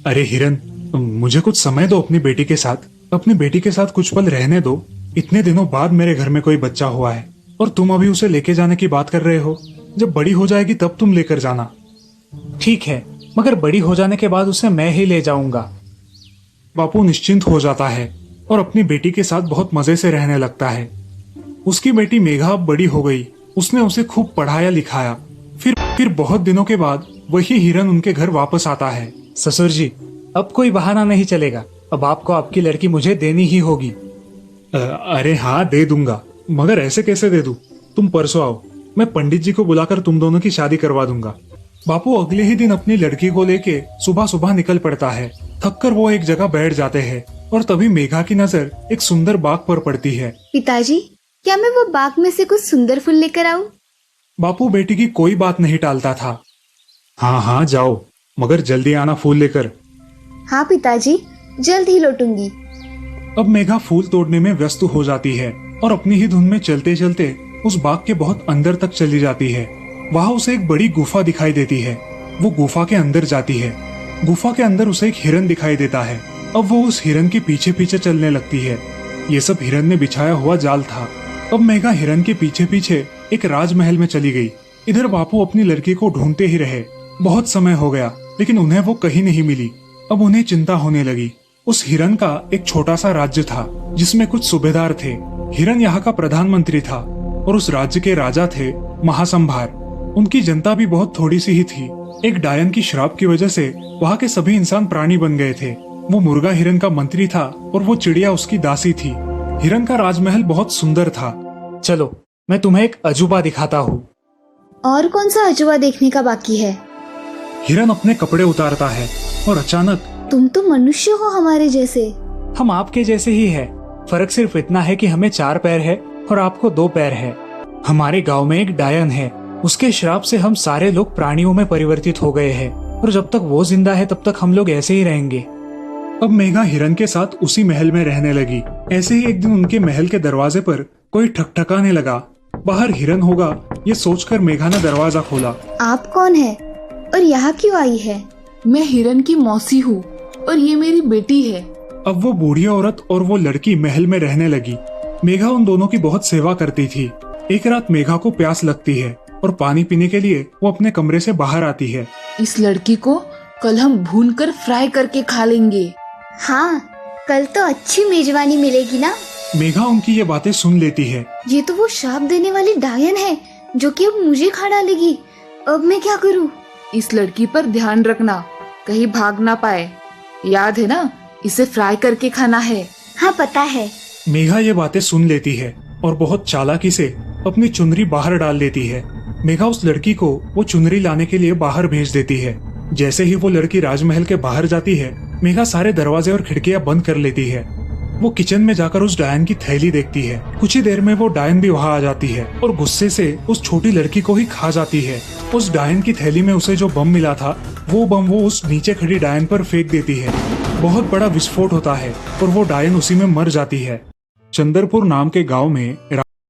अरे हिरन, मुझे कुछ समय दो अपनी बेटी के साथ। अपनी बेटी के साथ कुछ पल रहने दो। इतने दिनों बाद मेरे घर में कोई बच्चा हुआ है और तुम अभी उसे लेके जाने की बात कर रहे हो। जब बड़ी हो जाएगी तब तुम लेकर जाना। ठीक है, मगर बड़ी हो जाने के बाद उसे मैं ही ले जाऊंगा। बापू निश्चिंत हो जाता है और अपनी बेटी के साथ बहुत मजे से रहने लगता है। उसकी बेटी मेघा अब बड़ी हो गई। उसने उसे खूब पढ़ाया लिखाया। फिर बहुत दिनों के बाद वही हिरन उनके घर वापस आता है। ससुर जी, अब कोई बहाना नहीं चलेगा। अब आपको आपकी लड़की मुझे देनी ही होगी। अरे हाँ, दे दूंगा, मगर ऐसे कैसे दे दूं? तुम परसों आओ, मैं पंडित जी को बुलाकर तुम दोनों की शादी करवा दूंगा। बापू अगले ही दिन अपनी लड़की को लेके सुबह सुबह निकल पड़ता है। थककर वो एक जगह बैठ जाते हैं और तभी मेघा की नजर एक सुंदर बाग पर पड़ती है। पिताजी, क्या मैं वो बाग में से कुछ सुंदर फूल लेकर आऊं? बापू बेटी की कोई बात नहीं टालता था। हाँ हाँ जाओ, मगर जल्दी आना फूल लेकर। हाँ पिताजी, जल्द ही लौटूंगी। अब मेघा फूल तोड़ने में व्यस्त हो जाती है और अपनी ही धुन में चलते चलते उस बाग के बहुत अंदर तक चली जाती है। वहाँ उसे एक बड़ी गुफा दिखाई देती है। वो गुफा के अंदर जाती है। गुफा के अंदर उसे एक हिरन दिखाई देता है। अब वो उस हिरन के पीछे पीछे चलने लगती है। ये सब हिरन ने बिछाया हुआ जाल था। अब मेघा हिरन के पीछे पीछे एक राजमहल में चली गई। इधर बापू अपनी लड़की को ढूंढते ही रहे। बहुत समय हो गया, लेकिन उन्हें वो कहीं नहीं मिली। अब उन्हें चिंता होने लगी। उस हिरन का एक छोटा सा राज्य था जिसमें कुछ सूबेदार थे। हिरन यहाँ का प्रधानमंत्री था और उस राज्य के राजा थे महासंभार। उनकी जनता भी बहुत थोड़ी सी ही थी। एक डायन की श्राप की वजह से वहाँ के सभी इंसान प्राणी बन गए थे। वो मुर्गा हिरन का मंत्री था और वो चिड़िया उसकी दासी थी। हिरन का राजमहल बहुत सुंदर था। चलो, मैं तुम्हें एक अजूबा दिखाता हूँ। और कौन सा अजूबा देखने का बाकी है? हिरन अपने कपड़े उतारता है और अचानक, तुम तो मनुष्य हो हमारे जैसे। हम आपके जैसे ही है। फर्क सिर्फ इतना है कि हमें 4 पैर है और आपको 2 पैर है। हमारे गांव में एक डायन है। उसके श्राप से हम सारे लोग प्राणियों में परिवर्तित हो गए हैं और जब तक वो जिंदा है तब तक हम लोग ऐसे ही रहेंगे। अब मेघा हिरन के साथ उसी महल में रहने लगी। ऐसे ही एक दिन उनके महल के दरवाजे पर कोई ठकठकाने लगा। बाहर हिरन होगा ये सोचकर मेघा ने दरवाजा खोला। आप कौन है और यहाँ क्यों आई है? मैं हिरन की मौसी हूँ और ये मेरी बेटी है। अब वो बूढ़ी औरत और वो लड़की महल में रहने लगी। मेघा उन दोनों की बहुत सेवा करती थी। एक रात मेघा को प्यास लगती है और पानी पीने के लिए वो अपने कमरे से बाहर आती है। इस लड़की को कल हम भूनकर फ्राई करके खा लेंगे। हाँ, कल तो अच्छी मेजबानी मिलेगी ना। मेघा उनकी ये बातें सुन लेती है। ये तो वो श्राप देने वाली डायन है जो कि अब मुझे खा डालेगी। अब मैं क्या करूँ? इस लड़की पर ध्यान रखना, कहीं भाग ना पाए। याद है ना, इसे फ्राई करके खाना है। हाँ पता है। मेघा ये बातें सुन लेती है और बहुत चालाकी से अपनी चुनरी बाहर डाल देती है। मेघा उस लड़की को वो चुनरी लाने के लिए बाहर भेज देती है। जैसे ही वो लड़की राजमहल के बाहर जाती है, मेघा सारे दरवाजे और खिड़कियां बंद कर लेती है। वो किचन में जाकर उस डायन की थैली देखती है। कुछ ही देर में वो डायन भी वहाँ आ जाती है और गुस्से से उस छोटी लड़की को ही खा जाती है। उस डायन की थैली में उसे जो बम मिला था, वो बम वो उस नीचे खड़ी डायन पर फेंक देती है। बहुत बड़ा विस्फोट होता है और वो डायन उसी में मर जाती है। चंदरपुर नाम के गाँव में